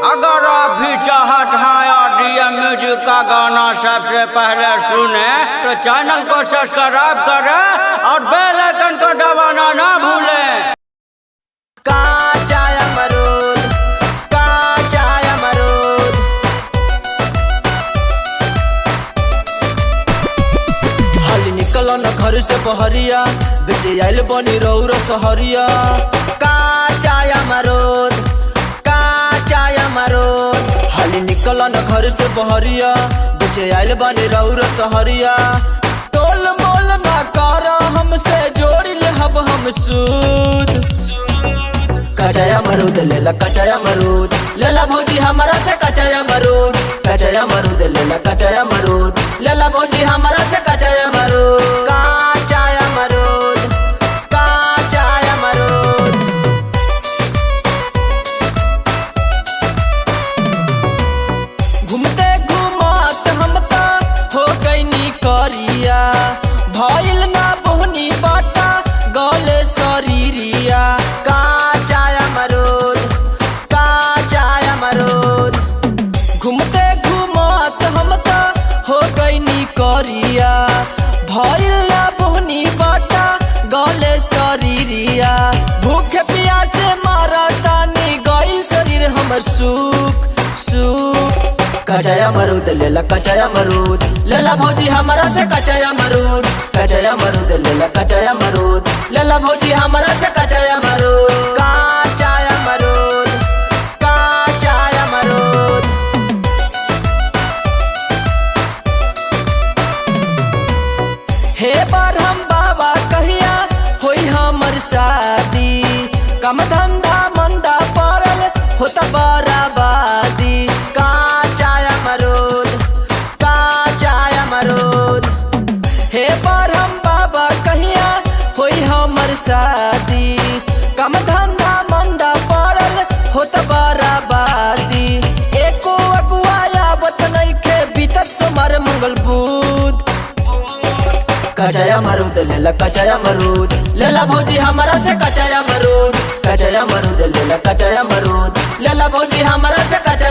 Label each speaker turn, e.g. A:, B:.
A: अगर आप भी चाहत हैं RDM म्यूजिक का गाना सबसे पहले सुने तो चैनल को सब्सक्राइब करें और बेल आइकन को दबाना ना भूलें।
B: काचा अमरूद, काचा अमरूद। हाली निकल न घर से बहरिया, बेचे आइल बनी रौर सहरिया। काचा अमरूद, काचा अमरूद। हाली निकल न घर से बहरिया, बेचे आइल बनी रौर सहरिया। तोल मोल ना कर हमसे, जोड़ ले हब हम सूद। कच्चा अमरूद लेला, कच्चा अमरूद लेला भौजी हमारा से। कच्चा अमरूद, कच्चा अमरूद लेला, कच्चा अमरूद लेला भौजी हमारा से। कच्चा अमरूद, कच्चा अमरूद, कच्चा अमरूद। घूमते घूमत हम ता हो गईनी करिया, भइल ना बोहनी बाटा गले शरीरिया। घूमते घूमत हम ता हो गईनी करिया, भइल ना बोहनी बाटा गले शरीरिया। भूखे प्यासे मारा तानी गइल शरीर हमर सूख सूख। कच्चा अमरूद लेला, कच्चा अमरूद लेला भौजी हमारा से। कच्चा अमरूद, कच्चा अमरूद लेला, कच्चा अमरूद लेला भौजी हमारा से। कच्चा अमरूद, कच्चा अमरूद, कच्चा अमरूद। हे बरहम बाबा कहिया होई हमर शादी, कम धंधा मंदा पड़ल होता बराबादी। काचा अमरूद, काचा अमरूद। हे बरहम बाबा कहिया होई हमर शादी, कम धंधा मंदा पड़ल होता बराबादी। एको अगुआया बत नइखे बीतत सोमर मंगल बुध। कच्चा अमरूद लेला, कच्चा अमरूद लेला भौजी हमारा से। कच्चा अमरूद, कच्चा अमरूद लेला, कच्चा अमरूद लेला भौजी हमारा से। कच्चा